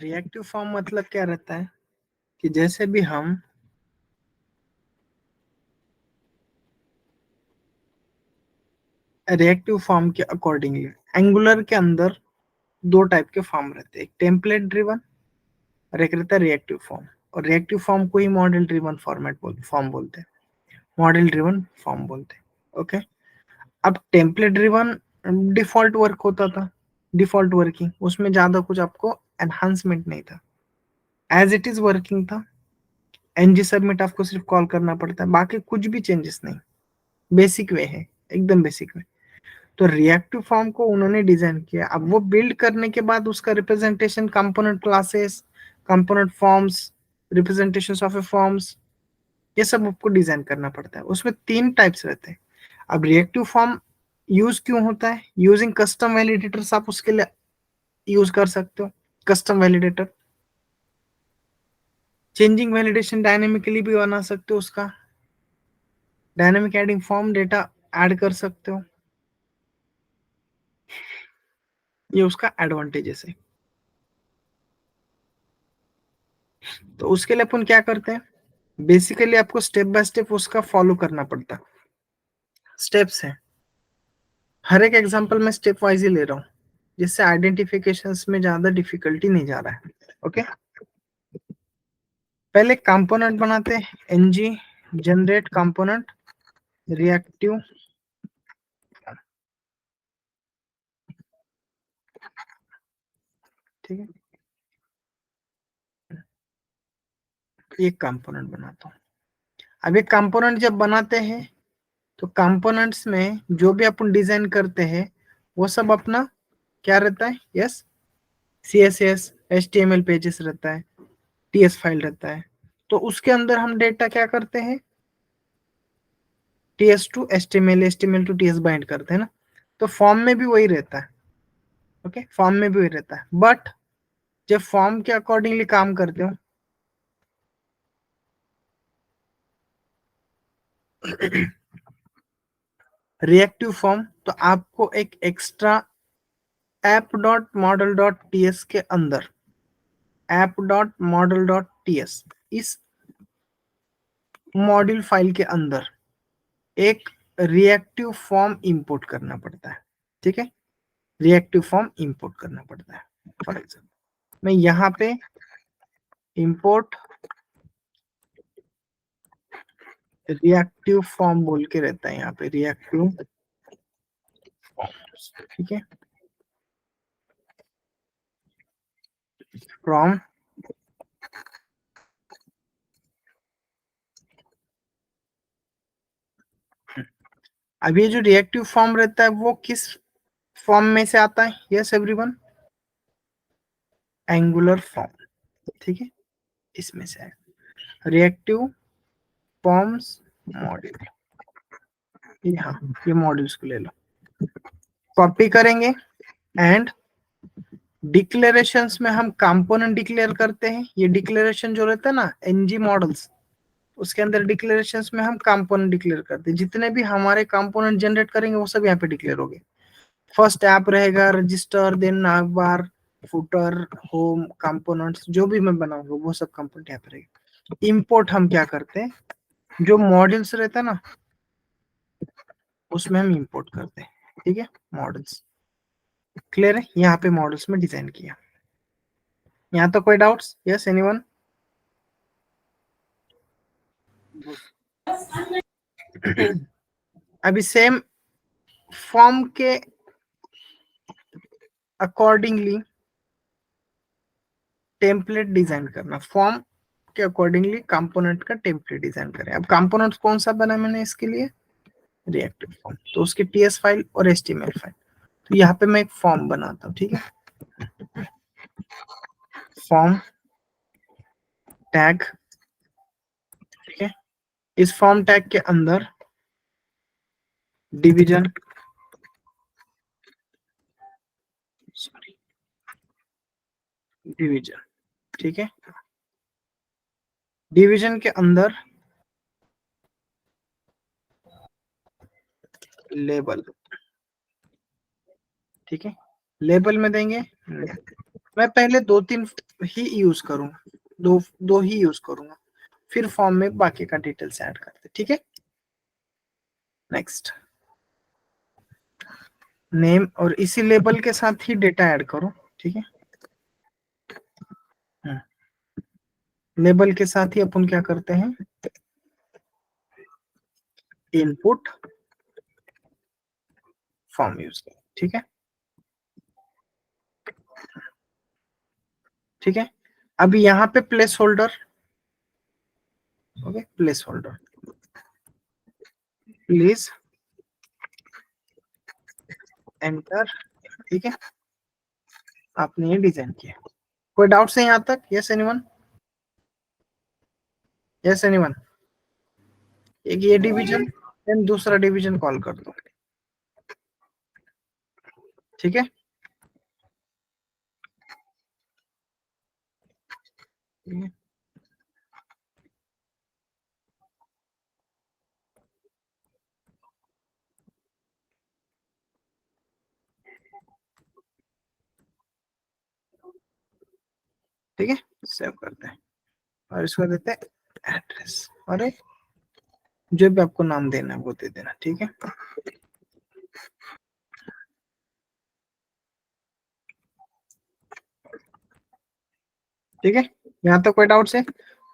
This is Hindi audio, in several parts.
रिएक्टिव फॉर्म मतलब क्या रहता है कि जैसे भी हम रिएक्टिव फॉर्म के अकॉर्डिंगली, एंगुलर के अंदर दो टाइप के फॉर्म रहते हैं, एक टेम्पलेट ड्रिवन और एक रहता है रिएक्टिव फॉर्म। और रिएक्टिव फॉर्म को ही मॉडल ड्रिवन फॉर्म बोलते हैं, मॉडल ड्रिवन फॉर्म बोलते हैं। ओके, अब टेम्पलेट ड्रिवन डिफॉल्ट वर्क होता था, डिफॉल्ट वर्किंग, उसमें ज्यादा कुछ आपको एनहांसमेंट नहीं था, एज इट इज वर्किंग था। एनजी सबमिट आपको सिर्फ कॉल करना पड़ता है, बाकी कुछ भी चेंजेस नहीं, बेसिक वे है, एकदम बेसिक वे। तो रिएक्टिव फॉर्म को उन्होंने डिजाइन किया, अब वो बिल्ड करने के बाद उसका representation, component classes, component forms, representation of A forms, ये सब आपको डिजाइन करना पड़ता है। उसमें तीन टाइप्स रहते हैं। अब रिएक्टिव फॉर्म यूज क्यों होता है? यूजिंग कस्टम वैलिडेटर्स आप उसके लिए यूज कर सकते हो, custom validator. Changing validation dynamically भी बना सकते हो, उसका dynamic adding form data add कर सकते हो, ये उसका एडवांटेजेस है। तो उसके लिए अपन क्या करते हैं, बेसिकली आपको स्टेप बाय स्टेप उसका फॉलो करना पड़ता है। स्टेप्स है, हर एक एग्जांपल में स्टेप वाइज ही ले रहा हूँ, जिससे आइडेंटिफिकेशंस में ज्यादा डिफिकल्टी नहीं जा रहा है। ओके, पहले कंपोनेंट बनाते हैं, एनजी जनरेट कंपोनेंट रिएक्टिव, ठीक है, एक कंपोनेंट बनाता हूँ। अब ये कंपोनेंट जब बनाते हैं तो कंपोनेंट्स में जो भी अपन डिजाइन करते हैं वो सब अपना क्या रहता है, यस, CSS HTML पेजेस रहता है, TS फाइल रहता है। तो उसके अंदर हम डेटा क्या करते हैं, TS to HTML, HTML to TS bind करते हैं ना। तो फॉर्म में भी वही रहता है। ओके, फॉर्म में भी वही रहता है, बट जब फॉर्म के अकॉर्डिंगली काम करते हो रिएक्टिव फॉर्म, तो आपको एक एक्स्ट्रा app.model.ts के अंदर, app.model.ts इस मॉड्यूल फाइल के अंदर एक रिएक्टिव फॉर्म इंपोर्ट करना पड़ता है। ठीक है, रिएक्टिव फॉर्म इंपोर्ट करना पड़ता है। फॉर एग्जाम्पल मैं यहाँ पे इंपोर्ट रिएक्टिव फॉर्म बोल के रहता है, यहाँ पे रिएक्टिव फॉर्म्स, ठीक है, फ्रॉम अब ये जो रिएक्टिव फॉर्म रहता है वो किस फॉर्म में से आता है, यस एवरीवन, एंगुलर फॉर्म, ठीक है, इसमें से है रिएक्टिव फॉर्म्स मॉड्यूल। हाँ, ये मॉड्यूल्स को ले लो, कॉपी करेंगे एंड डिक्लेरेशंस में हम कंपोनेंट डिक्लेयर करते हैं। ये डिक्लेरेशन जो रहता है ना एनजी मॉडल्स, उसके अंदर डिक्लेरेशंस में हम कंपोनेंट डिक्लेयर करते हैं। जितने भी हमारे कंपोनेंट जनरेट करेंगे वो सब यहाँ पे डिक्लेयर हो गए। फर्स्ट ऐप रहेगा, register, then navbar, footer, home, components, जो भी मैं बनाऊंगा वो सब कंपोनेंट यहाँ पे रहेगा। इंपोर्ट हम क्या करते हैं, जो मॉडल्स रहता है ना उसमें हम इंपोर्ट करते हैं, ठीक है, मॉडल्स। क्लियर है, यहाँ पे मॉडल्स में डिजाइन किया। यहाँ तो कोई डाउट्स, यस एनीवन? अभी सेम फॉर्म के अकॉर्डिंगली टेम्पलेट डिजाइन करना, फॉर्म के अकॉर्डिंगली कंपोनेंट का टेम्पलेट डिजाइन करें। अब कंपोनेंट कौन सा बना मैंने इसके लिए, रिएक्टिव फॉर्म, तो उसकी TS फाइल और HTML फाइल। तो यहाँ पे मैं एक फॉर्म बनाता हूँ, ठीक है, फॉर्म टैग, ठीक है, इस फॉर्म टैग के अंदर डिवीजन, सॉरी, डिवीजन, ठीक है, डिवीजन के अंदर लेबल, ठीक है, लेबल में देंगे मैं पहले 2-3 ही यूज करूंगा, दो ही यूज करूंगा, फिर फॉर्म में बाकी का डिटेल्स ऐड करते, ठीक है। नेक्स्ट, नेम, और इसी लेबल के साथ ही डेटा ऐड करो, ठीक है। लेबल के साथ ही अपन क्या करते हैं, इनपुट फॉर्म यूज करें, ठीक है। ठीक है, अभी यहाँ पे place holder, okay, place holder, please enter, ठीक है। आपने ये डिजाइन किया, कोई डाउट है यहाँ तक? Yes anyone? Yes anyone? एक ये डिवीजन, देन दूसरा डिवीजन कॉल कर दो, ठीक है। ठीक है, सेव करते हैं और इसको देते हैं एड्रेस, और जो भी आपको नाम देना है वो दे देना, ठीक है। ठीक है, यहाँ तक कोई डाउट है?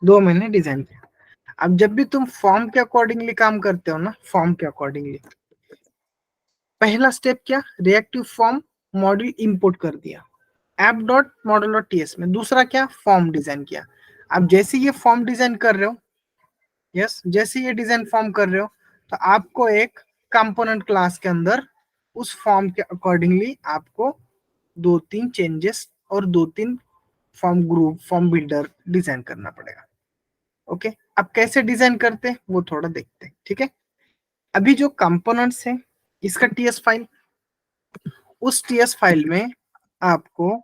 2 महीने डिजाइन किया। अब जब भी तुम फॉर्म के अकॉर्डिंगली काम करते हो ना, फॉर्म के अकॉर्डिंगली, पहला स्टेप क्या, रिएक्टिव फॉर्म मॉड्यूल इंपोर्ट कर दिया app dot model dot TS में। दूसरा क्या, फॉर्म डिजाइन किया। अब जैसे ये फॉर्म डिजाइन कर रहे हो, यस, जैसे ये डिजाइन फॉर्म कर रहे हो, तो आपको एक कंपोनेंट क्लास के अंदर उस फॉर्म के अकॉर्डिंगली आपको 2-3 चेंजेस और 2-3 form group, form builder design करना पड़ेगा। ओके, अब कैसे डिजाइन करते हैं वो थोड़ा देखते हैं, ठीक है। अभी जो कंपोनेंट्स है, इसका टीएस फाइल, उस टीएस फाइल में आपको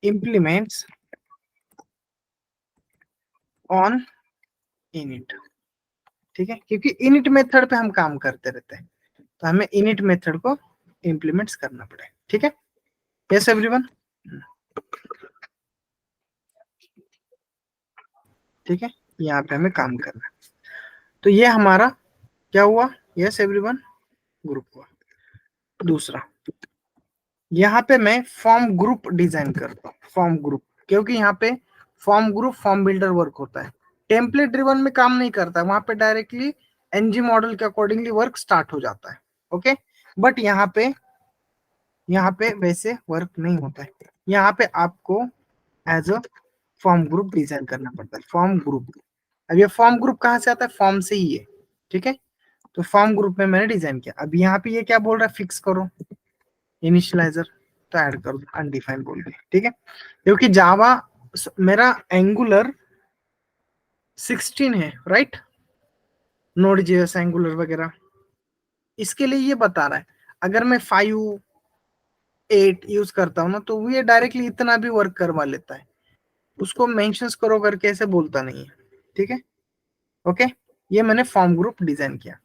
इम्प्लीमेंट्स ऑन इनिट, ठीक है, क्योंकि इनिट मेथड पे हम काम करते रहते हैं, तो हमें इनिट मेथड को इम्प्लीमेंट्स करना पड़ेगा, ठीक है। Yes everyone? ठीक है, यहाँ पे हमें काम करना है। तो ये हमारा क्या हुआ, यस एवरीवन, ग्रुप हुआ। दूसरा, यहाँ पे मैं फॉर्म ग्रुप डिजाइन करता हूँ, फॉर्म ग्रुप, क्योंकि यहाँ पे form group form builder work होता है, टेम्पलेट ड्रिवन में काम नहीं करता, वहां पे डायरेक्टली एनजी मॉडल के अकॉर्डिंगली वर्क स्टार्ट हो जाता है, ओके। बट यहाँ पे वैसे वर्क नहीं होता है, यहाँ पे आपको as a form group design करना पड़ता है, फॉर्म ग्रुप। अब ये फॉर्म ग्रुप कहाँ से आता है, फॉर्म से ही है, ठीक है। तो फॉर्म ग्रुप में मैंने डिजाइन किया। अब यहाँ पे ये क्या बोल रहा है, फिक्स करो इनिशियलाइजर, तो ऐड कर दो अनडिफाइंड बोल के, ठीक है। क्योंकि जावा, मेरा एंगुलर 16 है, राइट, नोड जेएस एंगुलर वगैरह, इसके लिए ये बता रहा है। अगर मैं 5-8 यूज करता हूँ ना, तो ये डायरेक्टली इतना भी वर्क करवा लेता है, उसको मेंशंस करो करके ऐसे बोलता नहीं है, ठीक है। ओके, ये मैंने फॉर्म ग्रुप डिजाइन किया।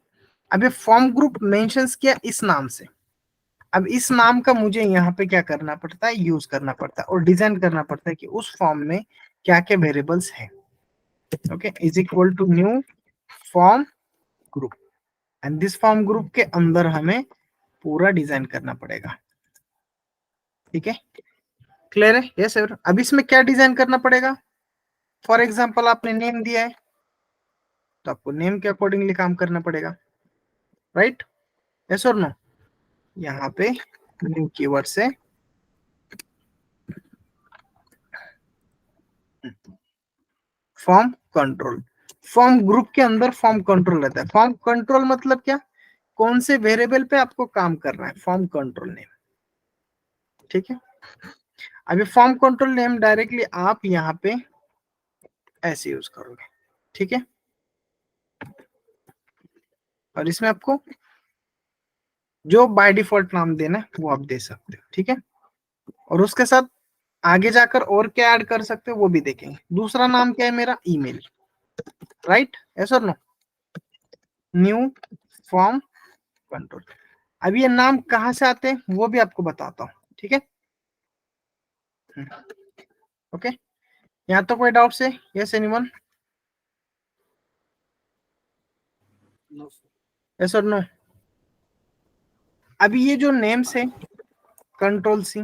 अब ये फॉर्म ग्रुप मेंशंस किया इस नाम से। अब इस नाम का मुझे यहाँ पे क्या करना पड़ता है, यूज करना पड़ता है और डिजाइन करना पड़ता है कि उस फॉर्म में क्या क्या वेरिएबल्स है। Okay, is equal to new form group, and this form group के अंदर हमें पूरा डिजाइन करना पड़ेगा, ठीक है। क्लियर है? Yes sir. अब इसमें क्या डिजाइन करना पड़ेगा, फॉर एग्जाम्पल आपने नेम दिया है, तो आपको नेम के अकॉर्डिंगली काम करना पड़ेगा, राइट, यस और नो। यहाँ पे न्यू कीवर्ड से फॉर्म कंट्रोल, फॉर्म ग्रुप के अंदर फॉर्म कंट्रोल रहता है। फॉर्म कंट्रोल मतलब क्या, कौन से वेरिएबल पे आपको काम करना है, फॉर्म कंट्रोल नेम, ठीक है। अभी फॉर्म कंट्रोल नेम डायरेक्टली आप यहाँ पे ऐसे यूज करोगे, ठीक है। और इसमें आपको जो बाय डिफॉल्ट नाम देना है वो आप दे सकते हो, ठीक है। और उसके साथ आगे जाकर और क्या ऐड कर सकते हो वो भी देखेंगे। दूसरा नाम क्या है मेरा, ईमेल, राइट, यस और नो, न्यू फॉर्म कंट्रोल। अब ये नाम कहाँ से आते हैं वो भी आपको बताता हूँ, ठीक है। ओके, यहाँ तो कोई डाउट है? Yes anyone? यस और नो? अभी ये जो नेम्स है कंट्रोल सी,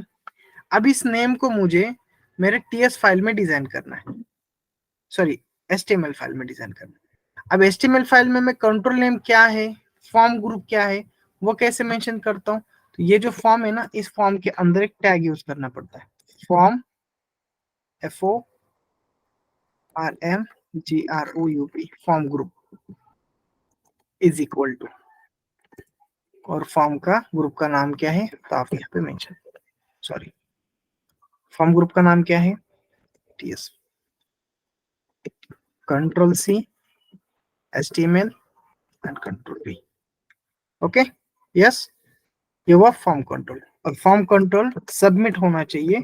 अब इस नेम को मुझे मेरे टीएस फाइल में डिजाइन करना है, सॉरी एचटीएमएल फाइल में डिजाइन करना है। अब एचटीएमएल फाइल में मैं कंट्रोल नेम क्या है, फॉर्म ग्रुप क्या है, वो कैसे मेंशन करता हूँ? तो ये जो फॉर्म है ना, इस फॉर्म के अंदर एक टैग यूज करना पड़ता है, form FORMGROUP, form group is equal to, और फॉर्म का ग्रुप का नाम क्या है तो आप यहाँ पे मेंशन, सॉरी फॉर्म ग्रुप का नाम क्या है, TS, control C HTML and control V। Okay, yes, ये हुआ फॉर्म कंट्रोल। और फॉर्म कंट्रोल सबमिट होना चाहिए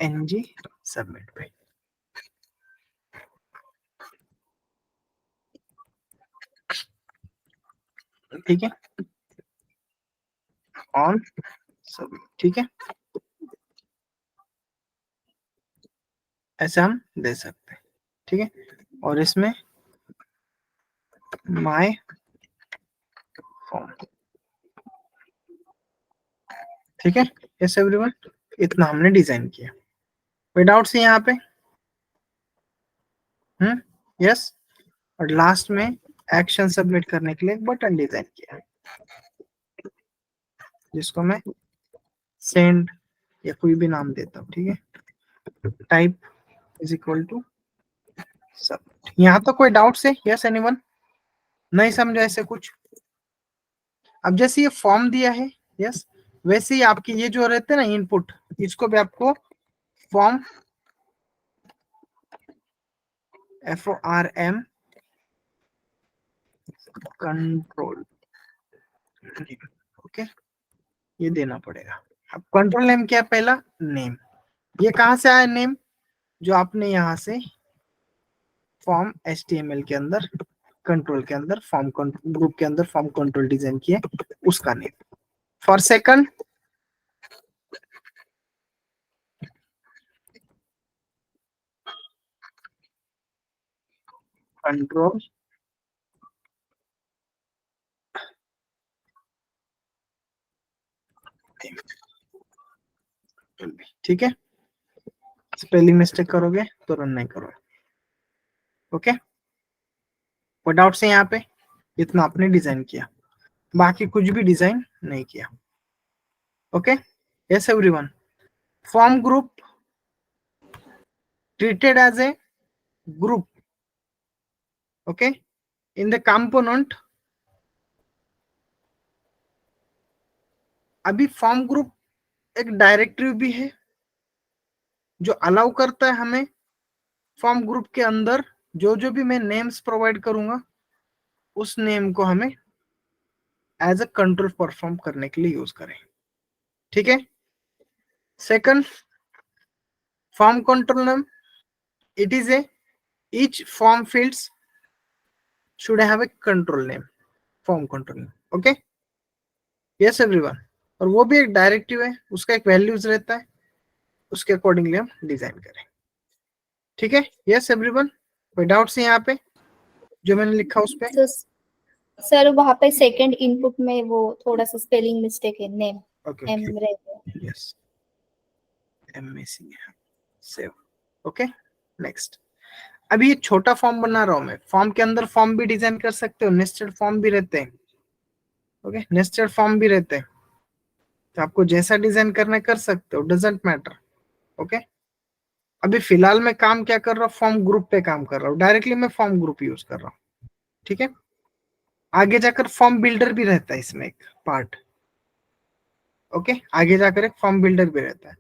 NG सबमिट पे, ठीक है, ऑन सबमिट, ठीक है, ऐसे हम दे सकते हैं, ठीक है। और इसमें माय फॉर्म, ठीक है, यस एवरीवन, इतना हमने डिजाइन किया। कोई डाउट्स है यहाँ पे? यस। और लास्ट में एक्शन सबमिट करने के लिए एक बटन डिजाइन किया, जिसको मैं सेंड या कोई भी नाम देता हूँ, ठीक है, type is equal to submit. यहाँ तो कोई डाउट्स है? Yes anyone? नहीं समझा ऐसे कुछ? अब जैसे ये फॉर्म दिया है, यस, वैसे ही आपके ये जो रहते हैं ना इनपुट, इसको भी आपको फॉर्म FORM कंट्रोल, ओके, ये देना पड़ेगा। अब कंट्रोल नेम क्या है? पहला नेम, ये कहां से आया नेम? जो आपने यहां से फॉर्म HTML के अंदर कंट्रोल के अंदर फॉर्म ग्रुप के अंदर फॉर्म कंट्रोल डिजाइन किया, उसका नेम। फॉर सेकंड कंट्रोल ठीक है, स्पेलिंग मिस्टेक करोगे तो रन नहीं करोगे, ओके। कोई डाउट्स है यहाँ पे? इतना आपने डिजाइन किया, बाकी कुछ भी डिजाइन नहीं किया, okay, yes everyone. Form group treated as a group, okay, in the component। अभी फॉर्म ग्रुप एक डायरेक्टरी भी है जो अलाउ करता है हमें फॉर्म ग्रुप के अंदर जो जो भी मैं नेम्स प्रोवाइड करूंगा, उस नेम को हमें एज अ कंट्रोल परफॉर्म करने के लिए यूज करें, ठीक है। Second, form control name, it is a each form fields should have a control name, form control name, okay, yes everyone। और वो भी एक डायरेक्टिव है, उसका एक वैल्यूज रहता है, उसके अकॉर्डिंगली हम डिजाइन करें, ठीक है, यस एवरीवन। कोई डाउट्स है यहाँ पे जो मैंने लिखा उस पे? सर वहाँ पे सेकंड इनपुट में वो थोड़ा सा स्पेलिंग मिस्टेक है, नेम एम रहता है, यस, एम मिसिंग है, सेव, ओके, नेक्स्ट। अभी ये छोटा फॉर्म बना रहा हूं मैं, फॉर्म के अंदर फॉर्म भी डिजाइन कर सकते हो, नेस्टेड फॉर्म भी रहते हैं, ओके, नेस्टेड फॉर्म भी रहते हैं, तो आपको जैसा डिजाइन करना है कर सकते हो, डजेंट मैटर, ओके। अभी फिलहाल मैं काम क्या कर रहा हूँ, फॉर्म ग्रुप पे काम कर रहा हूँ, डायरेक्टली मैं फॉर्म ग्रुप यूज कर रहा हूँ, ठीक है। आगे जाकर फॉर्म बिल्डर भी रहता है इसमें एक पार्ट, ओके, आगे जाकर एक फॉर्म बिल्डर भी रहता है।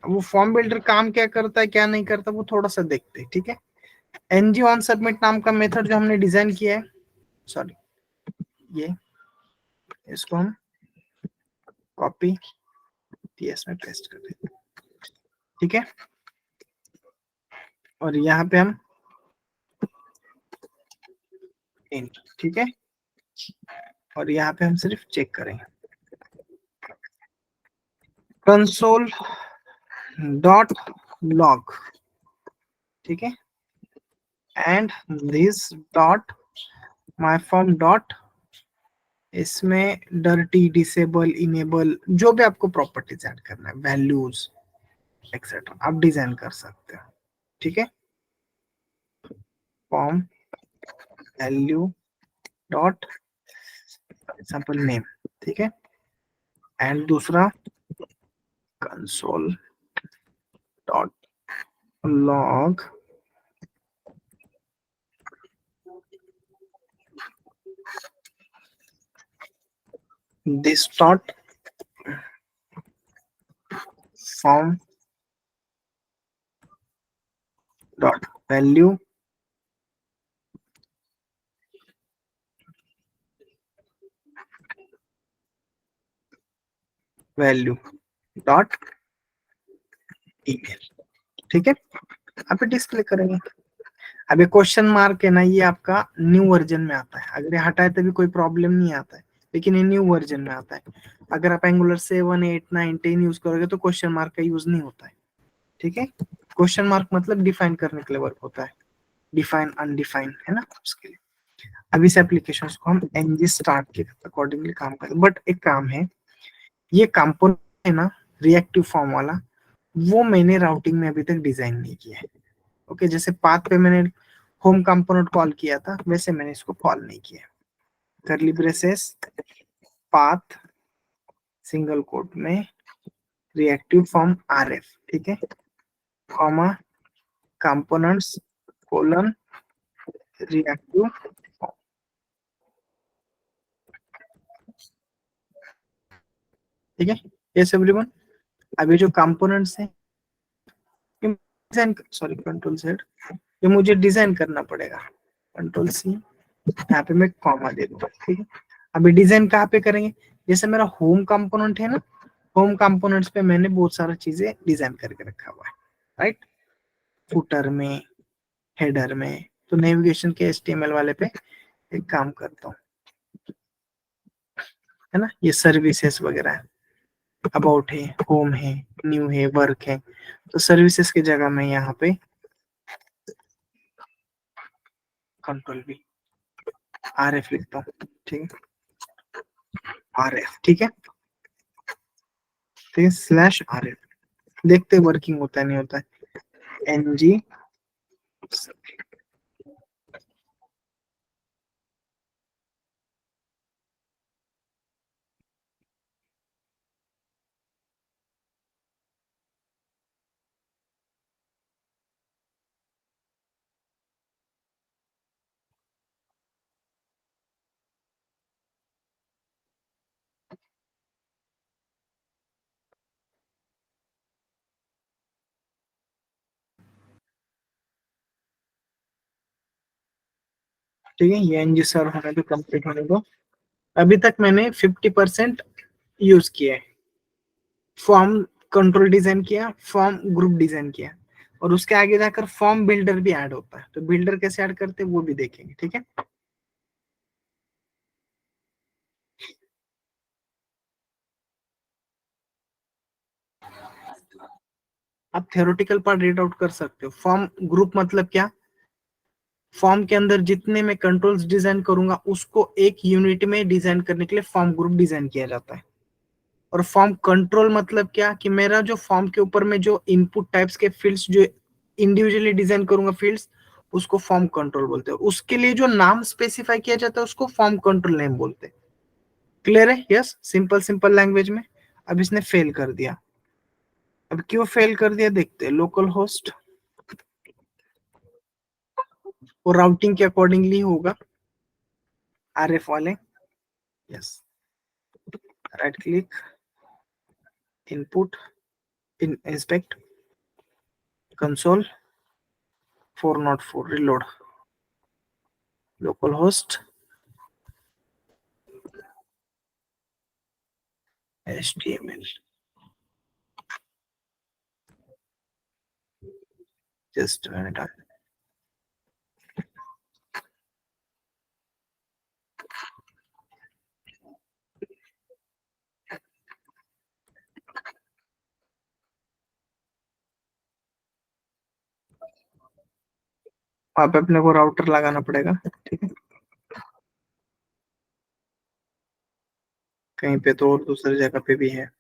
अब वो फॉर्म बिल्डर काम क्या करता है क्या नहीं करता वो थोड़ा सा देखते हैं, ठीक है। NG ऑन सबमिट नाम का मेथड जो हमने डिजाइन किया है, सॉरी ये, इसको हम कॉपी TS में पेस्ट कर देते, ठीक है। और यहाँ पे हम इंट, ठीक है, और यहाँ पे हम सिर्फ चेक करेंगे कंसोल डॉट लॉग, ठीक है, and this dot my form dot, इसमें डर्टी, डिसेबल, इनेबल, जो भी आपको प्रॉपर्टीज ऐड करना है, वैल्यूज एक्सेट्रा आप डिजाइन कर सकते हो, ठीक है। Form value dot example name, ठीक है, एंड दूसरा console dot log this dot form dot value value dot email, ठीक है। आप डिस्प्ले करेंगे। अब ये क्वेश्चन मार्क है ना, ये आपका न्यू वर्जन में आता है, अगर ये हटाए तो भी कोई प्रॉब्लम नहीं आता है, लेकिन ये न्यू वर्जन में आता है। अगर आप एंगुलर 7, 8, 9, 10 यूज करोगे तो क्वेश्चन मार्क का यूज नहीं होता है, ठीक है। क्वेश्चन मार्क मतलब डिफाइन करने के लिए वर्क होता है, डिफाइन अनडिफाइन, है ना, उसके लिए। अब इस एप्लीकेशन को हम एनजी स्टार्ट के अकॉर्डिंगली काम करें, बट एक काम है, ये कंपोनेंट है ना रिएक्टिव फॉर्म वाला, वो मैंने राउटिंग में अभी तक डिजाइन नहीं किया है। ओके, जैसे पाथ पे मैंने होम कंपोनेंट कॉल किया था, वैसे मैंने इसको कॉल नहीं किया। करली ब्रेसेस पाथ सिंगल कोट में रिएक्टिव फॉर्म आरएफ, ठीक है, comma components colon reactive form, ठीक है। यस एवरीवन, अभी जो कंपोनेंट्स हैं डिजाइन, सॉरी कंट्रोल जेड, ये मुझे डिजाइन करना पड़ेगा, कंट्रोल सी, यहाँ पे मैं कॉमा दे दूंगा, ठीक है। अभी डिजाइन कहाँ पे करेंगे, जैसे मेरा होम कंपोनेंट है ना, होम कंपोनेंट्स पे मैंने बहुत सारा चीजें डिजाइन करके रखा हुआ है, राइट, फुटर में, हेडर में, तो नेविगेशन के HTML वाले पे एक काम करता हूँ, है ना, ये सर्विसेज वगैरह है, अबाउट है, होम है, न्यू है, वर्क है, तो सर्विसेज की जगह मैं यहाँ पे कंट्रोल भी RF लिखता हूँ, ठीक है, RF, ठीक है, ठीक है, /RF, देखते वर्किंग होता है नहीं होता है, NG, ठीक है, ये NG सर्व होने दो, कंप्लीट होने दो। अभी तक मैंने 50% यूज किया है, फॉर्म कंट्रोल डिजाइन किया, फॉर्म ग्रुप डिजाइन किया, और उसके आगे जाकर फॉर्म बिल्डर भी ऐड होता है, तो बिल्डर कैसे ऐड करते हैं वो भी देखेंगे, ठीक है। आप थ्योरेटिकल पार्ट रीड आउट कर सकते हो। फॉर्म ग्रुप मतलब क्या, फॉर्म के अंदर जितने मैं कंट्रोल्स डिजाइन करूंगा उसको एक यूनिट में डिजाइन करने के लिए फॉर्म ग्रुप डिजाइन किया जाता है। और फॉर्म कंट्रोल मतलब क्या, कि मेरा जो फॉर्म के ऊपर में जो इनपुट टाइप्स के फील्ड्स जो इंडिविजुअली डिजाइन करूंगा फील्ड्स, उसको फॉर्म कंट्रोल बोलते हैं। उसके लिए जो नाम स्पेसिफाई किया जाता है उसको फॉर्म कंट्रोल नेम बोलते हैं। क्लियर है, यस, सिंपल सिंपल लैंग्वेज में। अब इसने फेल कर दिया, अब क्यों फेल कर दिया देखते हैं। लोकल होस्ट और राउटिंग के अकॉर्डिंगली होगा, RF वाले, yes, right click, input, in inspect, console 404 reload, localhost HTML, just minute, वहां पे अपने को राउटर लगाना पड़ेगा, ठीक है। कहीं पे तो और दूसरी जगह पे भी है।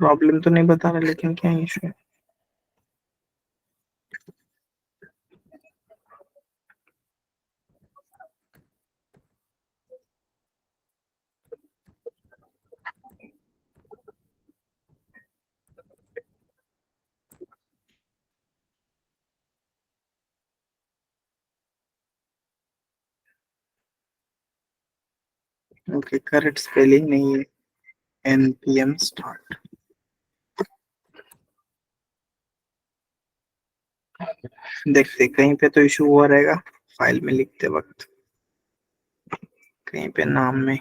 प्रॉब्लम तो नहीं बता रहा, लेकिन क्या इशू है? ओके, करेक्ट स्पेलिंग नहीं है। npm start। देखते कहीं पे तो इशू हुआ रहेगा फाइल में लिखते वक्त, कहीं पे नाम में।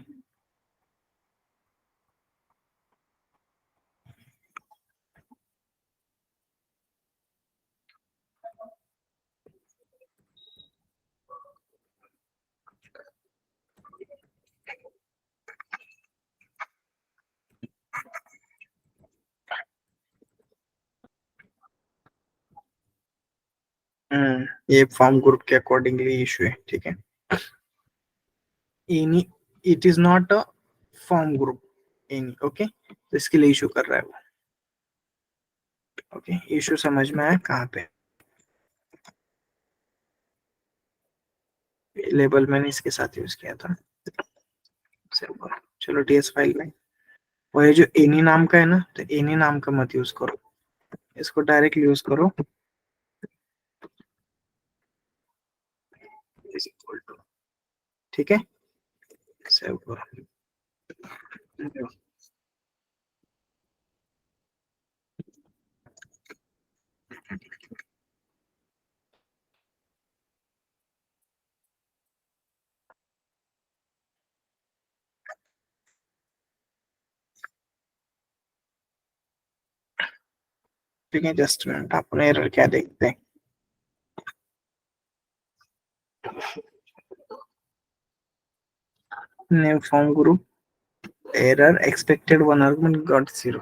ये फॉर्म ग्रुप के अकॉर्डिंगली इशू है, ठीक है। Any, it is not a form group any, okay. तो इसके लिए इशू कर रहा है वो। ओके, इशू समझ में आया कहाँ पे? लेबल मैंने इसके साथ यूज किया था। चलो टीएस फाइल में वो है जो एनी नाम का है ना, तो एनी नाम का मत यूज करो, इसको डायरेक्ट यूज करो। इज इक्वल टू, ठीक है, सेव करो। ठीक है, जस्ट मिनट, अपने एरर क्या देखते हैं। Name form group error expected one argument got zero.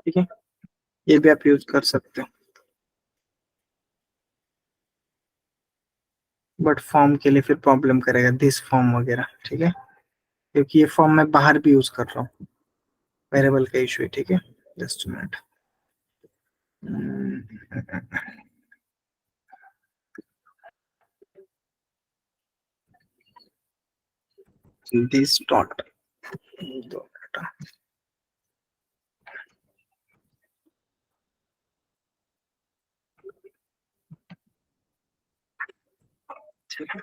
ठीक है, ये भी आप यूज कर सकते हो, बट फॉर्म के लिए फिर प्रॉब्लम करेगा दिस फॉर्म वगैरह, ठीक है, क्योंकि ये फॉर्म मैं बाहर भी यूज कर रहा हूँ, वेरिएबल का इशू है, ठीक है। जस्ट मिनट, दिस डॉट, ठीक है,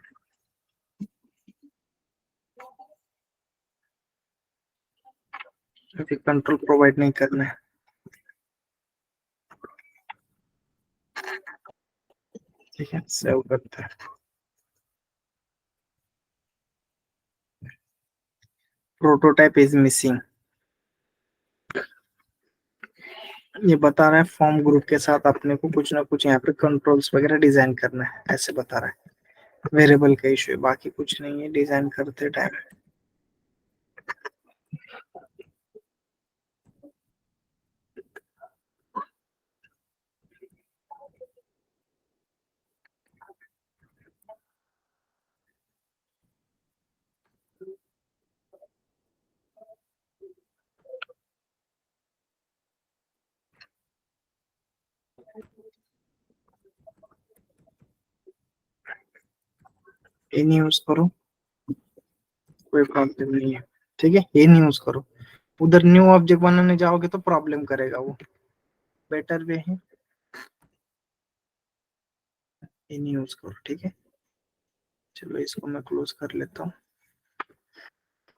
अभी कंट्रोल प्रोवाइड नहीं करना है, ठीक है, सेव करते हैं। प्रोटोटाइप इज मिसिंग, ये बता रहा है फॉर्म ग्रुप के साथ अपने को कुछ ना कुछ यहाँ पे कंट्रोल्स वगैरह डिजाइन करना है, ऐसे बता रहा है। वेरिएबल का इशू है, बाकी कुछ नहीं है डिजाइन करते टाइम। ये नहीं यूज करो, कोई प्रॉब्लम नहीं है, ठीक है, ये नहीं यूज करो। उधर न्यू ऑब्जेक्ट बनाने जाओगे तो प्रॉब्लम करेगा वो, बेटर वे है ये नहीं यूज करो, ठीक है। चलो इसको मैं क्लोज कर लेता हूँ।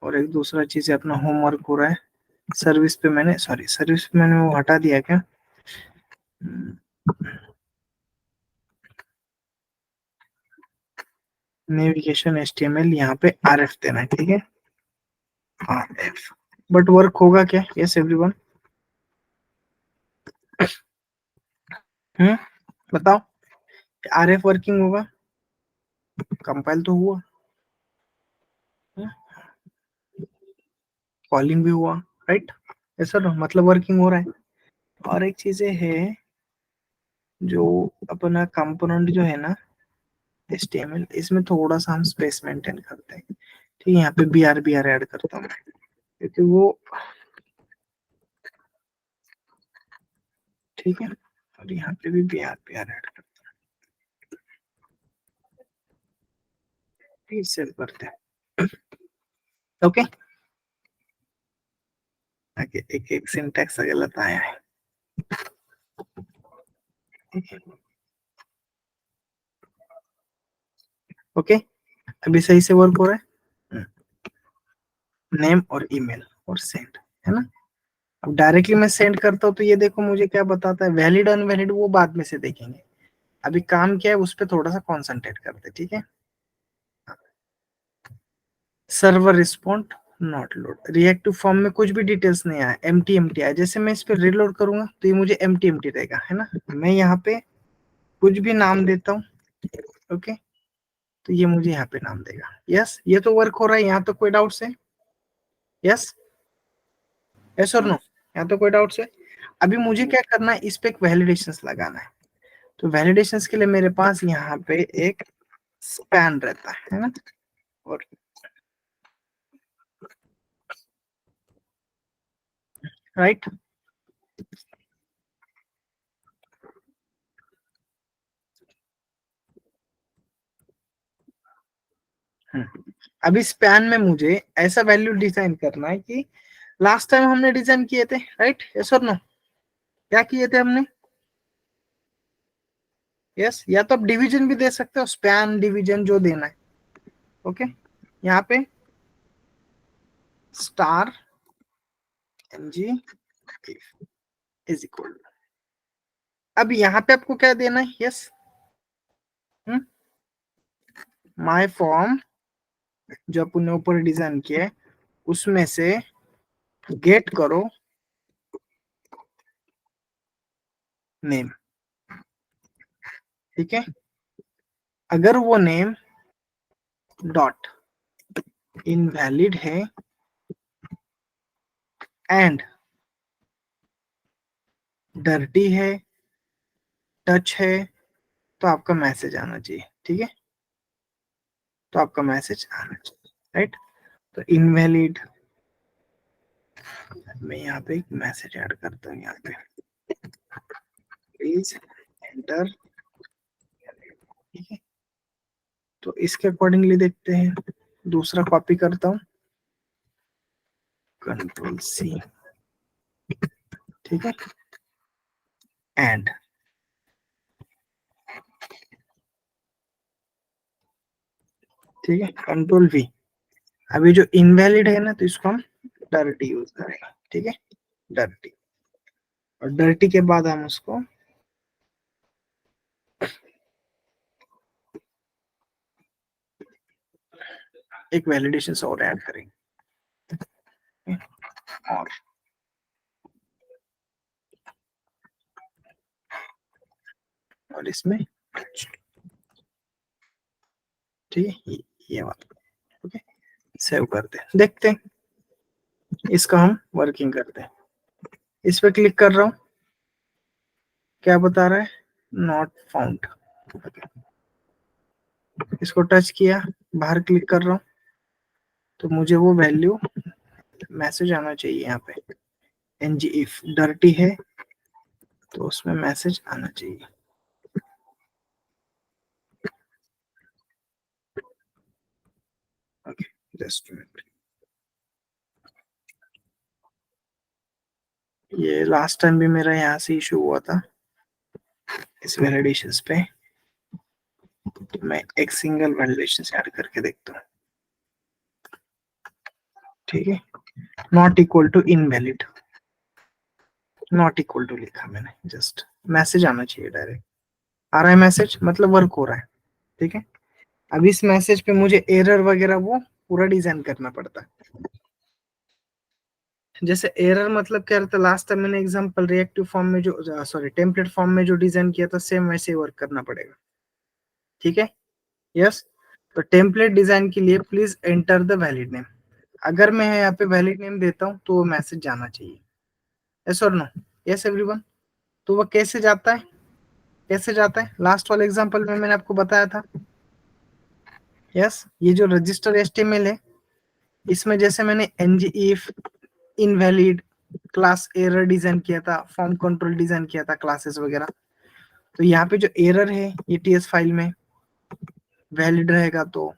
और एक दूसरा चीज है, अपना होमवर्क हो रहा है। सर्विस पे मैंने, सॉरी, सर्विस पे मैंने वो हटा दिया क्या? नेविगेशन HTML, यहाँ पे RF देना है, ठीक है, RF। बट वर्क होगा क्या? यस एवरीवन, बताओ, RF वर्किंग होगा? कंपाइल तो हुआ, कॉलिंग भी हुआ, राइट? ऐसा ना, मतलब वर्किंग हो रहा है। और एक चीज है, जो अपना कंपोनेंट जो है ना HTML, इसमें थोड़ा सा हम स्पेस मेंटेन करते हैं, ठीक है। यहाँ पे बी आर ऐड करता हूँ क्योंकि वो, ठीक है, और यहाँ पे भी बी आर ऐड करता हूँ, सेव करते हैं, ओके। आगे एक एक सिंटैक्स गलत आया है, ठीक है, ओके। अभी सही से वर्क हो रहा है, नेम और ईमेल और सेंड, है ना। अब डायरेक्टली मैं सेंड करता हूँ तो ये देखो मुझे क्या बताता है, वैलिड अनवैलिड वो बाद में से देखेंगे, अभी काम क्या है उस पर थोड़ा सा कॉन्सेंट्रेट करते, ठीक है। Server respond not load, reactive form में कुछ भी डिटेल्स नहीं आया, एम्प्टी आया। जैसे मैं इस पर रीलोड करूंगा तो ये मुझे एम्प्टी रहेगा, है ना। मैं यहाँ पे कुछ भी नाम देता हूँ, ओके, तो ये मुझे यहाँ पे नाम देगा। यस, ये तो वर्क हो रहा है, यहाँ तो कोई डाउट्स है? यस, यस और नो, यहाँ तो कोई डाउट्स है? अभी मुझे क्या करना है, इस पे एक वैलिडेशंस लगाना है। तो वैलिडेशंस के लिए मेरे पास यहाँ पे एक स्पैन रहता है ना, और राइट, अभी स्पैन में मुझे ऐसा वैल्यू डिजाइन करना है कि लास्ट टाइम हमने डिजाइन किए थे, राइट? यस और नो, क्या किए थे हमने? यस, या तो आप डिवीजन भी दे सकते हो, स्पैन डिवीजन जो देना है, ओके। यहाँ पे स्टार ng इज इक्वल, अब यहाँ पे आपको क्या देना है? यस, माय फॉर्म जो अपने ऊपर डिजाइन किया है उसमें से गेट करो नेम, ठीक है। अगर वो नेम डॉट इनवैलिड है एंड डर्टी है, टच है, तो आपका मैसेज आना चाहिए, ठीक है, तो आपका मैसेज आना चाहिए, राइट। तो इनवैलिड, मैं यहाँ पे एक मैसेज ऐड करता हूँ, यहाँ पे प्लीज एंटर, ठीक है। तो इसके अकॉर्डिंगली देखते हैं, दूसरा कॉपी करता हूँ, Ctrl+C, ठीक है, एंड, ठीक है, Ctrl+V। अभी जो इनवैलिड है ना, तो इसको हम डर्टी यूज करेंगे, ठीक है, डर्टी। और डर्टी के बाद हम उसको एक वैलिडेशन और ऐड करेंगे, और इसमें ठीक है, ये बात, ओके, सेव करते हैं, देखते हैं इसका हम वर्किंग करते हैं। इस पे क्लिक कर रहा हूँ, क्या बता रहा है? नॉट फाउंड, इसको टच किया, बाहर क्लिक कर रहा हूँ, तो मुझे वो वैल्यू मैसेज आना चाहिए यहाँ पे, ng if डर्टी है तो उसमें मैसेज आना चाहिए, ओके, जस्ट मिनट। ये लास्ट टाइम भी मेरा यहाँ से इशू हुआ था इस वैलिडेशंस पे, तो मैं एक सिंगल वैलिडेशन ऐड करके देखता हूँ, ठीक है। Not equal to invalid, not equal to लिखा मैंने, जस्ट मैसेज आना चाहिए डायरेक्ट, आ रहा है मैसेज, मतलब वर्क हो रहा है, ठीक है। अब इस मैसेज पे मुझे एरर वगैरह वो पूरा डिजाइन करना पड़ता है। जैसे एरर मतलब क्या रहता है, लास्ट टाइम मैंने एग्जांपल रिएक्टिव फॉर्म में जो सॉरी टेम्पलेट फॉर्म में जो डिजाइन किया था सेम वैसे ही वर्क करना पड़ेगा, ठीक है। यस, तो टेम्पलेट डिजाइन के लिए please enter the valid name. अगर मैं यहाँ पे वैलिड नेम देता हूँ तो वो मैसेज जाना चाहिए, यस और नो? Yes everyone. तो वो कैसे जाता है, कैसे जाता है? लास्ट वाले एग्जांपल में मैंने आपको बताया था। यस, ये जो रजिस्टर एचटीएमएल है इसमें जैसे मैंने ng if invalid class error design किया था, फॉर्म कंट्रोल डिजाइन किया था, क्लासेस वगैरह, तो यहाँ पे जो एरर है ये टीएस फाइल में वैलिड रहेगा, तो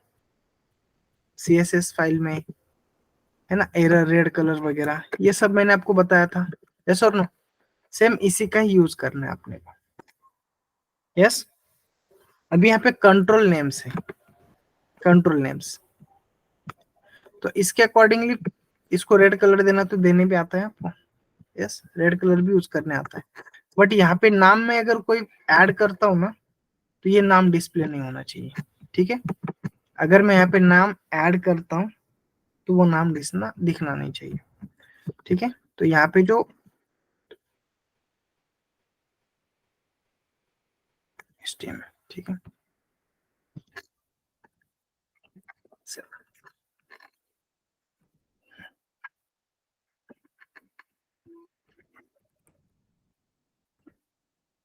सीएसएस फाइल में है ना एरर रेड कलर वगैरह, ये सब मैंने आपको बताया था, यस और नो? सेम इसी का ही यूज करना है अपने को। यस, अभी यहाँ पे कंट्रोल नेम्स है, कंट्रोल नेम्स, तो इसके अकॉर्डिंगली इसको रेड कलर देना तो देने भी आता है आपको, यस, रेड कलर भी यूज करने आता है। बट यहाँ पे नाम में अगर कोई ऐड करता हूँ ना तो ये नाम डिस्प्ले नहीं होना चाहिए, ठीक है। अगर मैं यहाँ पे नाम ऐड करता हूँ तो वो नाम दिखना नहीं चाहिए, ठीक है। तो यहाँ पे जो HTML, ठीक है,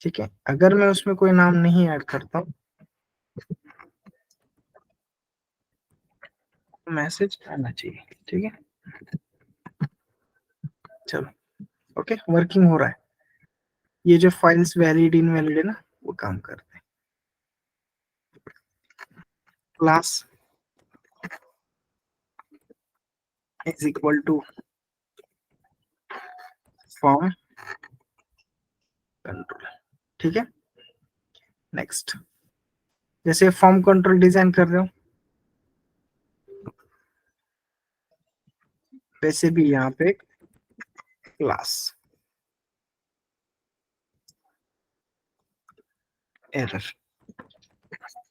ठीक है। अगर मैं उसमें कोई नाम नहीं ऐड करता हूँ तो मैसेज आना चाहिए, ठीक है। चलो, ओके, वर्किंग हो रहा है। ये जो फाइल्स वैलिड इनवैलिड है ना वो काम करते हैं। Class is equal to form control, ठीक है। नेक्स्ट, जैसे फॉर्म कंट्रोल डिजाइन कर रहे हो वैसे भी यहाँ पे क्लास एरर,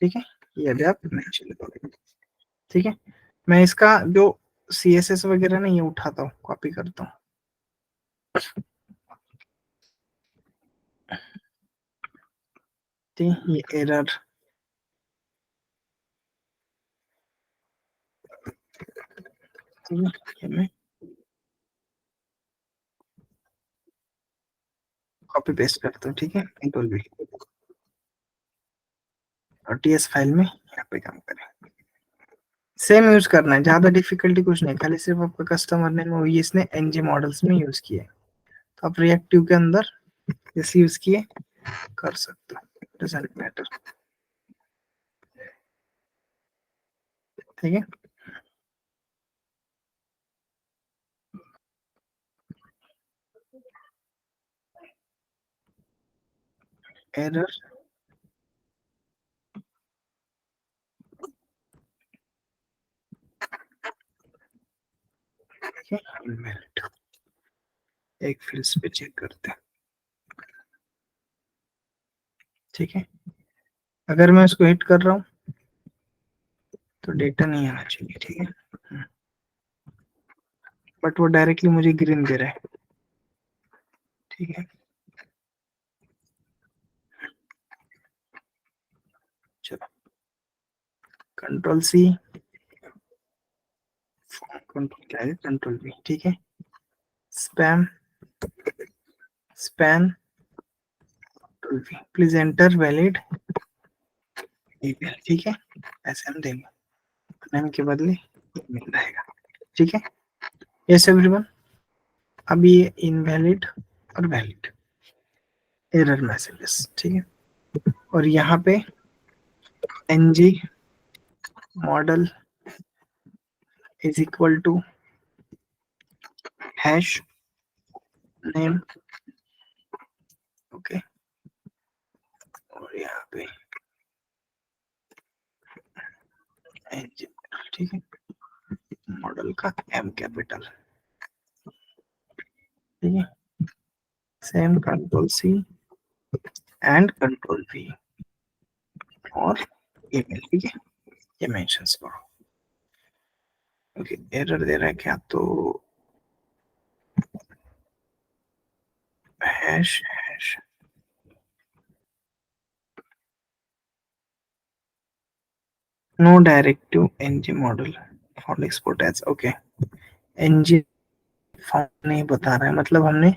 ठीक है, ये अभी आप मेंशन करोगे, ठीक है। मैं इसका जो CSS वगैरह नहीं ये उठाता हूँ, कॉपी करता हूँ, ठीक है। ये एरर ये मैं कॉपी पेस्ट करता हूँ, ठीक है, कंट्रोल V, और TS फाइल में यहाँ पे काम करें। सेम यूज करना है, ज्यादा डिफिकल्टी कुछ नहीं, खाली सिर्फ आपका कस्टमर नेम वो इसने NG मॉडल्स में यूज किया है, तो आप रिएक्टिव के अंदर जैसे यूज किए कर सकते हो, डजंट मैटर, ठीक है। एरर इनवैलिड, एक फील्ड्स पे चेक करते हैं, ठीक है। अगर मैं उसको हिट कर रहा हूँ तो डेटा नहीं आना चाहिए, ठीक है, बट वो डायरेक्टली मुझे ग्रीन दे रहा है, ठीक है। चलो, कंट्रोल C, कंट्रोल क्या है, कंट्रोल V, ठीक है। Spam span control V, please enter valid email, ठीक है। ऐसे हम देंगे नेम के बदले ईमेल रहेगा, ठीक है। यस एवरीवन, अब ये इनवैलिड और वैलिड एरर मैसेजेस, ठीक है। और यहाँ पे ng model is equal to hash name, okay, और यहाँ पे ng, ठीक है, मॉडल का M कैपिटल, ठीक है। Same control C and control V और ईमेल, ठीक है। ये मेंशन करो। ओके, एरर दे रहा है क्या, तो hash hash no directive NG model for export as. Okay, NG form नहीं बता रहा है, मतलब हमने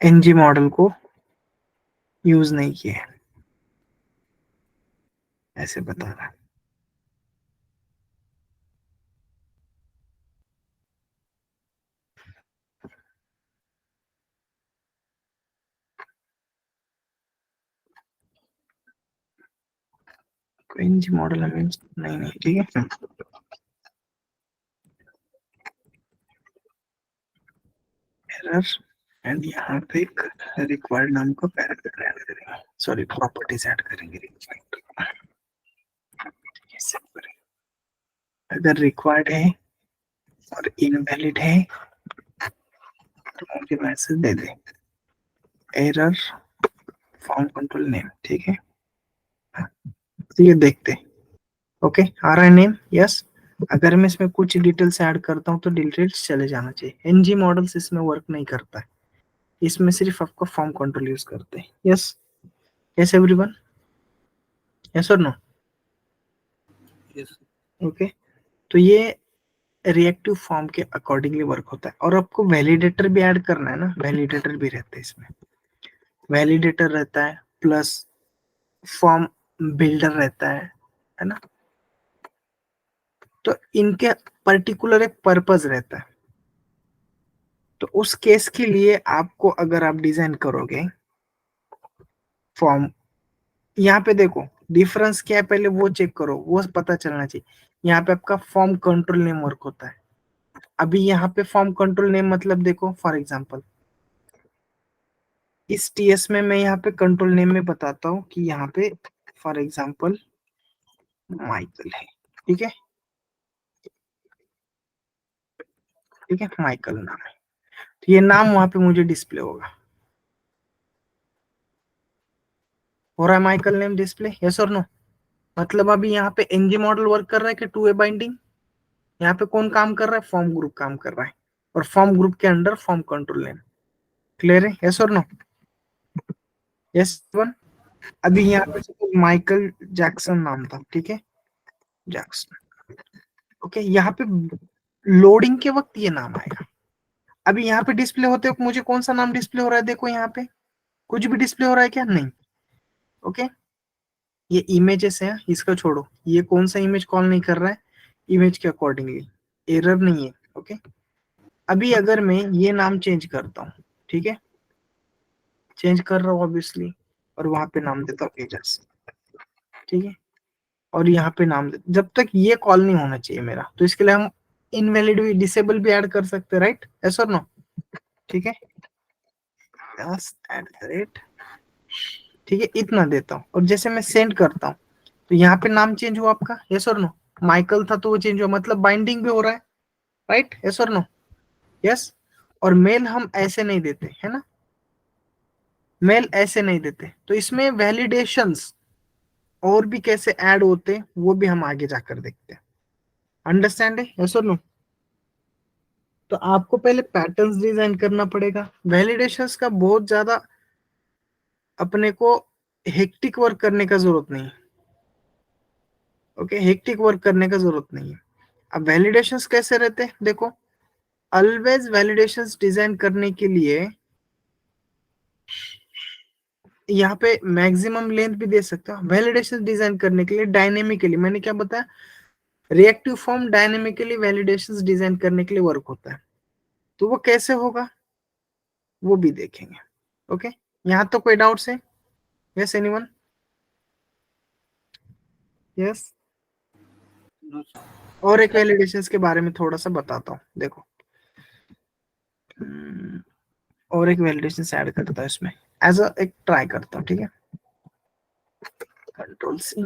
एनजी मॉडल को यूज नहीं किया है, ऐसे बता रहा है। एनजी मॉडल हमें नहीं नहीं, ठीक है। एरर एंड यहाँ पे एक रिक्वायर्ड नाम का पैरामीटर ऐड करेंगे, सॉरी प्रॉपर्टीज ऐड करेंगे रिक्वायर्ड। अगर रिक्वायर्ड है और इनवैलिड है तो मुझे मैसेज दे दे, एरर फॉर्म कंट्रोल नेम, ठीक है। तो ये देखते, ओके आ रहा है नेम, यस। अगर मैं इसमें कुछ डिटेल्स ऐड करता हूँ तो डिटेल्स चले जाना चाहिए। एनजी मॉडल्स इसमें वर्क नहीं करता है, इसमें सिर्फ आपका फॉर्म कंट्रोल यूज करते हैं। यस, यस एवरीवन, यस और नो? यस। ओके, तो ये रिएक्टिव फॉर्म के अकॉर्डिंगली वर्क होता है। और आपको वैलिडेटर भी ऐड करना है ना, वैलिडेटर भी रहता है इसमें, वैलिडेटर रहता है प्लस फॉर्म बिल्डर रहता है ना। तो इनके पर्टिकुलर एक पर्पस रहता है। तो उस केस के लिए आपको, अगर आप डिजाइन करोगे फॉर्म, यहाँ पे देखो डिफरेंस क्या है, पहले वो चेक करो, वो पता चलना चाहिए। यहाँ पे आपका फॉर्म कंट्रोल नेम वर्क होता है। अभी यहाँ पे फॉर्म कंट्रोल नेम मतलब देखो, फॉर एग्जांपल इस टीएस में मैं यहाँ पे कंट्रोल नेम में बताता हूँ कि यहाँ पे फॉर एग्जांपल माइकल है, ठीक है, ठीक है, माइकल नाम है। तो ये नाम वहां पे मुझे डिस्प्ले होगा, हो रहा है माइकल नेम डिस्प्ले, यस और नो? मतलब अभी यहाँ पे एनजी मॉडल वर्क कर रहा है कि टू वे बाइंडिंग, यहाँ पे कौन काम कर रहा है, फॉर्म ग्रुप काम कर रहा है, और फॉर्म ग्रुप के under form control name. Clear है, यस और नो? Yes one. अभी यहाँ पे माइकल जैक्सन नाम था, ठीक है, जैक्सन। ओके, यहाँ पे लोडिंग के वक्त ये नाम आएगा। अभी यहाँ पे डिस्प्ले होते वक्त मुझे कौन सा नाम डिस्प्ले हो रहा है, देखो यहाँ पे कुछ भी डिस्प्ले हो रहा है क्या, नहीं। ओके, ये इमेजेस है, इसका छोड़ो, ये कौन सा इमेज कॉल नहीं कर रहा है, इमेज के अकॉर्डिंगली एरर नहीं है। ओके, अभी अगर मैं ये नाम चेंज करता हूँ, ठीक है, चेंज कर रहा हूँ ऑब्वियसली, और वहां पे नाम देता हूँ एजस, ठीक है, और यहाँ पे नाम दे, जब तक ये कॉल नहीं होना चाहिए मेरा, तो इसके लिए हम इनवैलिड भी, डिसेबल भी ऐड कर सकते हैं, राइट, ऐसा नो? ठीक है, @, ठीक है, इतना देता हूँ, और जैसे मैं सेंड करता हूँ तो यहाँ पे नाम चेंज हुआ आपका, यस और नो? माइकल था तो वो चेंज हुआ, मतलब बाइंडिंग भी हो रहा है, राइट, यस और नो? यस। और मेल हम ऐसे नहीं देते है ना, मेल ऐसे नहीं देते, तो इसमें वैलिडेशंस और भी कैसे ऐड होते हैं वो भी हम आगे जाकर देखते हैं। अंडरस्टैंड है, यस और नो? तो आपको पहले पैटर्न्स डिजाइन करना पड़ेगा। वैलिडेशंस का बहुत ज्यादा अपने को हेक्टिक वर्क करने का जरूरत नहीं है। ओके, हेक्टिक वर्क करने का जरूरत नहीं है। अब वैलिडेशंस कैसे रहते हैं, देखो ऑलवेज वैलिडेशंस डिजाइन करने के लिए यहाँ पे मैक्सिमम लेंथ भी दे सकते हो। वैलिडेशन डिजाइन करने के लिए डायनेमिकली, मैंने क्या बताया, reactive form dynamically validations design करने के लिए वर्क होता है। तो वो कैसे होगा वो भी देखेंगे। ओके, यहाँ तो कोई डाउट्स है? Yes anyone? यस। और एक वैलिडेशंस के बारे में थोड़ा सा बताता हूँ, देखो और एक वैलिडेशन ऐड करता हूँ इसमें, एज अ एक ट्राई करता हूँ, ठीक है, कंट्रोल सी,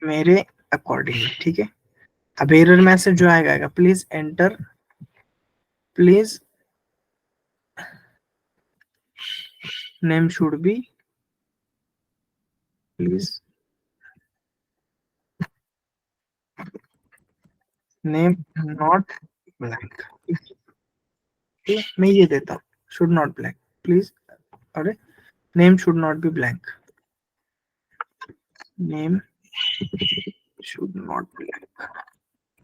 मेरे अकॉर्डिंगली, ठीक है। अब एरर मैसेज जो आएगा, please enter please name should be, please name not blank. मैं ये देता हूँ, शुड नॉट ब्लैंक प्लीज, अरे name should not be blank, name should not blank,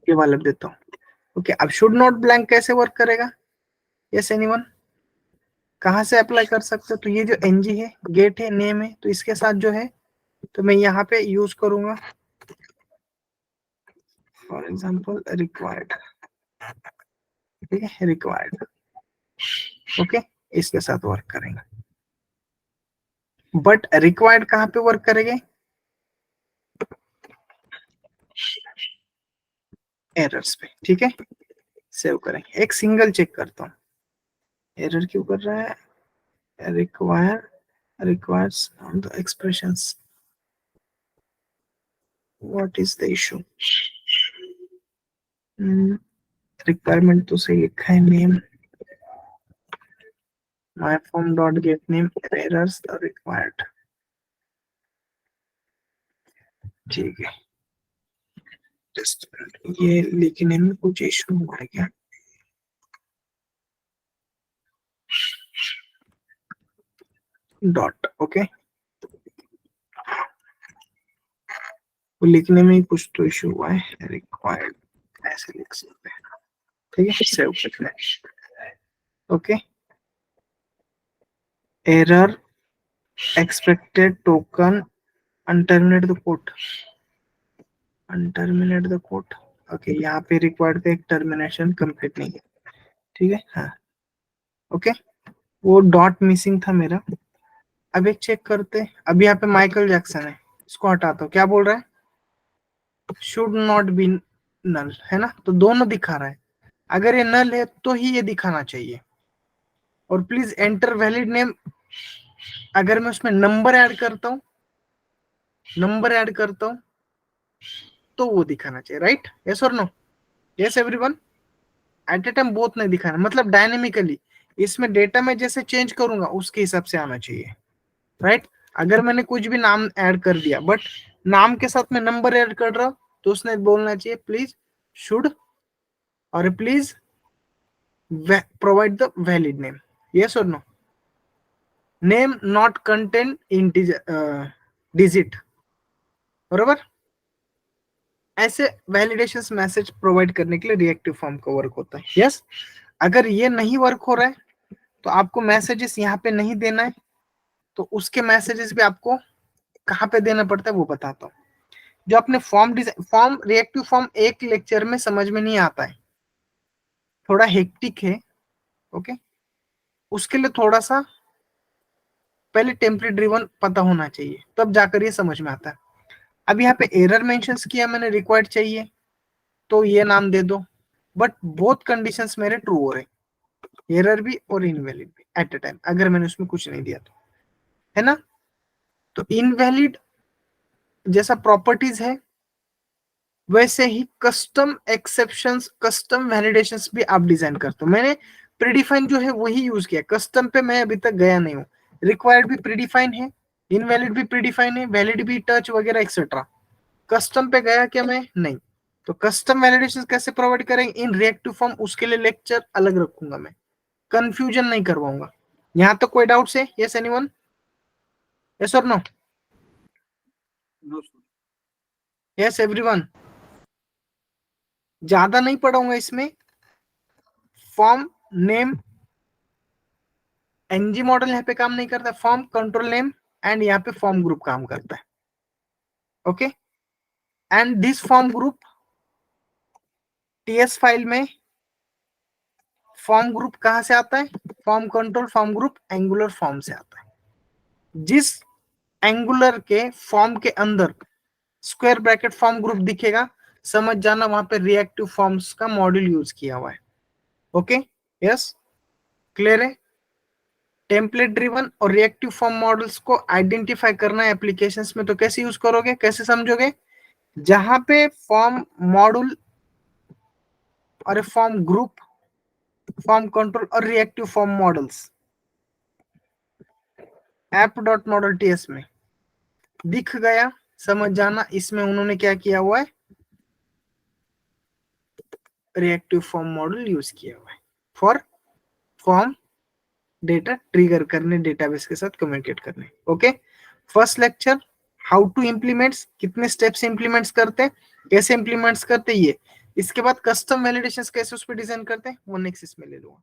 ये वाला देता हूँ। ओके, अब शुड नॉट ब्लैंक कैसे वर्क करेगा? यस एनीवन, कहाँ से अप्लाई कर सकते हो? तो ये जो एनजी है, गेट है, नेम है, तो इसके साथ जो है तो मैं यहाँ पे यूज करूंगा फॉर एग्जाम्पल रिक्वायर्ड, ठीक है, रिक्वायर्ड। ओके, इसके साथ वर्क करेंगे, बट रिक्वायर्ड कहाँ पे वर्क करेंगे? एरर्स पे, ठीक है, सेव करेंगे। एक सिंगल चेक करता हूँ, एरर क्यों कर रहा है? requires on the expressions, what is the issue? Requirement तो सही लिखा है, name my form dot get name, errors are required, ठीक है। जस्ट ये लिखने में कुछ इशू हुआ है क्या? डॉट, ओके, वो लिखने में ही कुछ तो इशू हुआ है, रिक्वायर्ड ऐसे लिख सकते हैं, ठीक है, सेव करते हैं। Okay, error expected token unterminate the code, unterminate the code. Okay, यहाँ पे रिक्वायर्ड का एक टर्मिनेशन कंप्लीट नहीं है, ठीक है, हाँ, ओके, वो डॉट मिसिंग था मेरा। अब एक चेक करते, अब यहाँ पे माइकल जैक्सन है, इसको हटाता हूँ, क्या बोल रहा है? शुड नॉट बी नल, है ना, तो दोनों दिखा रहा है, अगर ये नल है तो ही ये दिखाना चाहिए। और प्लीज एंटर वैलिड नेम, अगर मैं उसमें नंबर ऐड करता हूं, नंबर ऐड करता हूं तो वो दिखाना चाहिए, राइट? यस और no? Yes everyone, at a time both नहीं दिखाना, मतलब डायनेमिकली इसमें डेटा में जैसे चेंज करूंगा उसके हिसाब से आना चाहिए, राइट? अगर मैंने कुछ भी नाम ऐड कर दिया बट नाम के साथ में नंबर ऐड कर रहा हूं तो उसने बोलना चाहिए प्लीज शुड और please provide the valid name, yes और no? Name not content integer digit, बराबर? ऐसे वैलिडेशन मैसेज प्रोवाइड करने के लिए रिएक्टिव फॉर्म का वर्क होता है, यस? अगर ये नहीं वर्क हो रहा है तो आपको मैसेजेस यहाँ पे नहीं देना है, तो उसके मैसेजेस भी आपको कहाँ पे देना पड़ता है वो बताता हूँ। जो अपने फॉर्म रिएक्टिव फॉर्म एक लेक्चर में समझ में नहीं आता है, थोड़ा हेक्टिक है, ओके, उसके लिए थोड़ा सा पहले टेम्पलेट ड्रिवन पता होना चाहिए, तब जाकर ये समझ में आता है। अब यहाँ पे एरर मेंशन किया मैंने, रिक्वायर्ड चाहिए तो ये नाम दे दो, बट बोथ कंडीशंस मेरे ट्रू हो रहे, एरर भी और इनवैलिड भी एट अ टाइम, अगर मैंने उसमें कुछ नहीं दिया तो, है ना? तो इनवैलिड जैसा प्रॉपर्टीज है वैसे ही कस्टम एक्सेप्शंस, कस्टम वैलिडेशंस भी आप डिजाइन करते हो। मैंने प्रीडिफाइन जो है वही यूज किया, कस्टम पे मैं अभी तक गया नहीं हूँ। रिक्वायर्ड भी प्रीडिफाइन है, इनवैलिड भी प्रीडिफाइन है, वैलिड भी, टच वगैरह एक्सेट्रा। कस्टम पे गया क्या मैं? नहीं। तो कस्टम वैलिडेशन कैसे प्रोवाइड करेंगे इन रिएक्टिव फॉर्म, उसके लिए लेक्चर अलग रखूंगा मैं, कंफ्यूजन नहीं करवाऊंगा। यहाँ तो कोई डाउट है? Yes anyone? यस और नो? Yes everyone? ज्यादा नहीं पढ़ाऊंगा इसमें। फॉर्म नेम एनजी मॉडल यहाँ पे काम नहीं करता, फॉर्म कंट्रोल नेम एंड यहाँ पे फॉर्म ग्रुप काम करता है, okay? And this form group TS file में फॉर्म ग्रुप कहां से आता है? Form control form group Angular form से आता है। जिस एंगुलर के फॉर्म के अंदर स्क्वायर ब्रैकेट फॉर्म ग्रुप दिखेगा, समझ जाना वहां पे रिएक्टिव फॉर्म्स का मॉड्यूल यूज किया हुआ है, ओके? यस, क्लियर है? टेम्पलेट ड्रिवन और रिएक्टिव फॉर्म मॉडल्स को आइडेंटिफाई करना है एप्लीकेशंस में, तो कैसे यूज करोगे, कैसे समझोगे? जहां पे फॉर्म मॉड्यूल और फॉर्म ग्रुप फॉर्म कंट्रोल और रिएक्टिव फॉर्म मॉडल्स app.model.ts में दिख गया, समझ जाना। इसमें उन्होंने क्या किया हुआ है, रिएक्टिव फॉर्म मॉडल यूज किया हुआ है फॉर फॉर्म डेटा ट्रिगर करने, डेटाबेस के साथ कम्युनिकेट करने। Okay, first lecture how to implements, कितने स्टेप्स इंप्लीमेंट्स करते हैं, कैसे इंप्लीमेंट्स करते हैं ये। इसके बाद कस्टम वैलिडेशंस कैसे उस पर डिजाइन करते हैं, वो नेक्स्ट इसमें ले लूंगा।